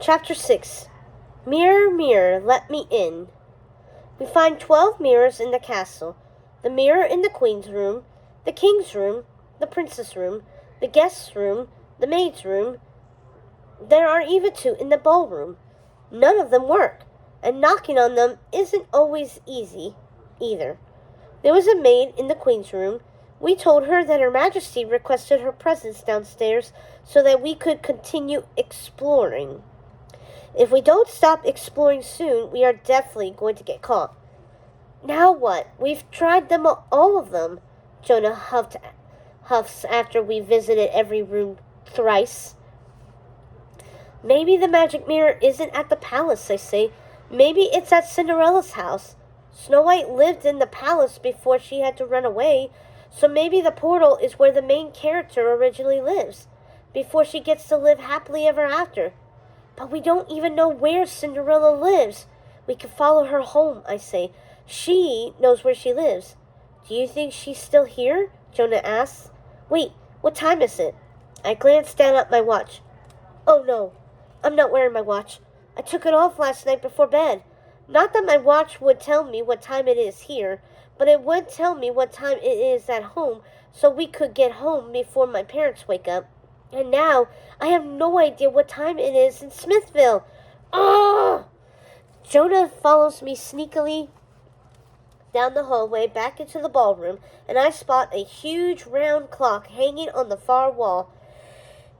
Chapter 6. Mirror, mirror, let me in. We find 12 mirrors in the castle. The mirror in the queen's room, the king's room, the princess' room, the guest's room, the maid's room. There are even 2 in the ballroom. None of them work, and knocking on them isn't always easy either. There was a maid in the queen's room. We told her that Her Majesty requested her presence downstairs so that we could continue exploring. If we don't stop exploring soon, we are definitely going to get caught. Now what? We've tried them all of them, Jonah huffs after we visited every room thrice. Maybe the magic mirror isn't at the palace, I say. Maybe it's at Cinderella's house. Snow White lived in the palace before she had to run away, so maybe the portal is where the main character originally lives, before she gets to live happily ever after. But we don't even know where Cinderella lives. We can follow her home, I say. She knows where she lives. Do you think she's still here? Jonah asks. Wait, what time is it? I glance down at my watch. Oh no, I'm not wearing my watch. I took it off last night before bed. Not that my watch would tell me what time it is here, but it would tell me what time it is at home so we could get home before my parents wake up. And now I have no idea what time it is in Smithville. Ah! Jonah follows me sneakily down the hallway back into the ballroom, and I spot a huge round clock hanging on the far wall.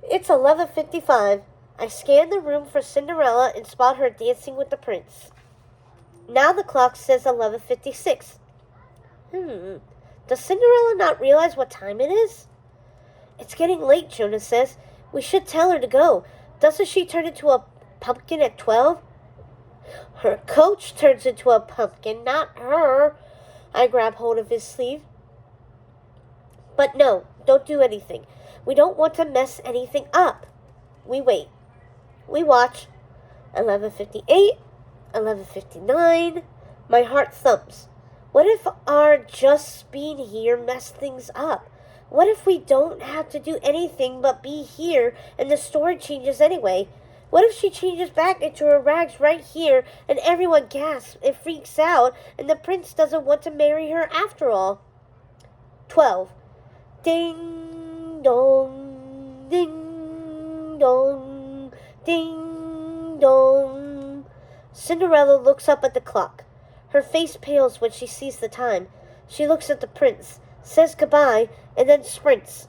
It's 11:55. I scan the room for Cinderella and spot her dancing with the prince. Now the clock says 11:56. Does Cinderella not realize what time it is? It's getting late, Jonah says. We should tell her to go. Doesn't she turn into a pumpkin at 12? Her coach turns into a pumpkin, not her. I grab hold of his sleeve. But no, don't do anything. We don't want to mess anything up. We wait. We watch. 11:58, 11:59. My heart thumps. What if our just being here messed things up? What if we don't have to do anything but be here and the story changes anyway? What if she changes back into her rags right here and everyone gasps and freaks out and the prince doesn't want to marry her after all? 12. Ding dong, ding dong, ding dong. Cinderella looks up at the clock. Her face pales when she sees the time. She looks at the prince, says goodbye, and then sprints,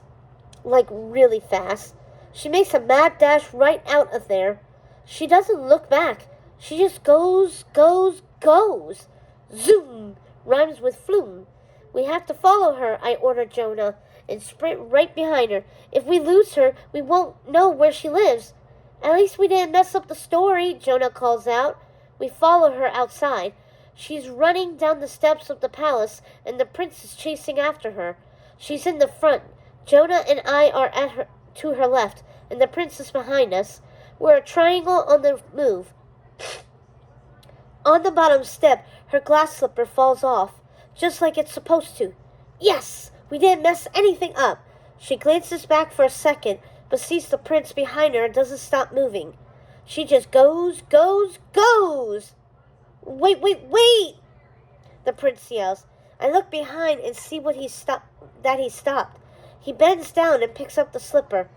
like really fast. She makes a mad dash right out of there. She doesn't look back. She just goes. Zoom! Rhymes with flume. We have to follow her, I order Jonah, and sprint right behind her. If we lose her, we won't know where she lives. At least we didn't mess up the story, Jonah calls out. We follow her outside. She's running down the steps of the palace, and the prince is chasing after her. She's in the front. Jonah and I are to her left, and the prince is behind us. We're a triangle on the move. On the bottom step, her glass slipper falls off, just like it's supposed to. Yes! We didn't mess anything up. She glances back for a second, but sees the prince behind her and doesn't stop moving. She just goes! Wait! The prince yells. I look behind and see that he stopped. He bends down and picks up the slipper.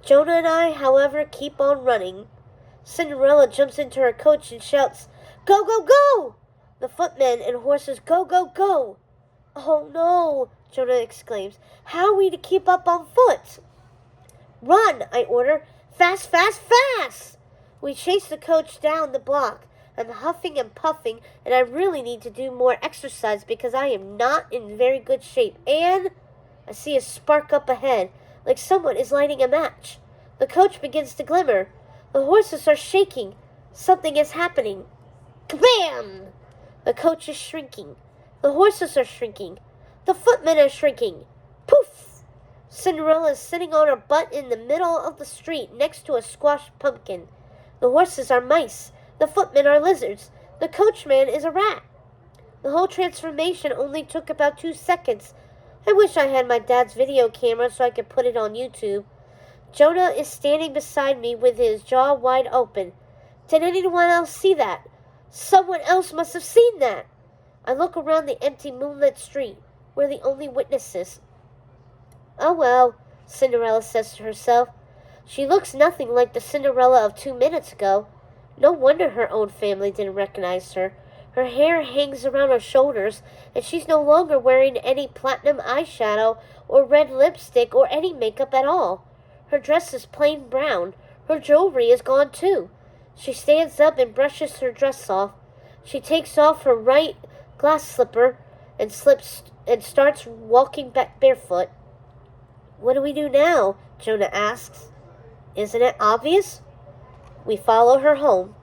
Jonah and I, however, keep on running. Cinderella jumps into her coach and shouts, Go! The footmen and horses go! Oh no, Jonah exclaims. How are we to keep up on foot? Run, I order. Fast! We chase the coach down the block. I'm huffing and puffing, and I really need to do more exercise because I am not in very good shape. And I see a spark up ahead, like someone is lighting a match. The coach begins to glimmer. The horses are shaking. Something is happening. Kabam! The coach is shrinking. The horses are shrinking. The footmen are shrinking. Poof! Cinderella is sitting on her butt in the middle of the street next to a squashed pumpkin. The horses are mice. The footmen are lizards. The coachman is a rat. The whole transformation only took about 2 seconds. I wish I had my dad's video camera so I could put it on YouTube. Jonah is standing beside me with his jaw wide open. Did anyone else see that? Someone else must have seen that. I look around the empty moonlit street. We're the only witnesses. Oh well, Cinderella says to herself. She looks nothing like the Cinderella of 2 minutes ago. No wonder her own family didn't recognize her. Her hair hangs around her shoulders, and she's no longer wearing any platinum eyeshadow or red lipstick or any makeup at all. Her dress is plain brown. Her jewelry is gone too. She stands up and brushes her dress off. She takes off her right glass slipper and starts walking back barefoot. What do we do now? Jonah asks. Isn't it obvious? We follow her home.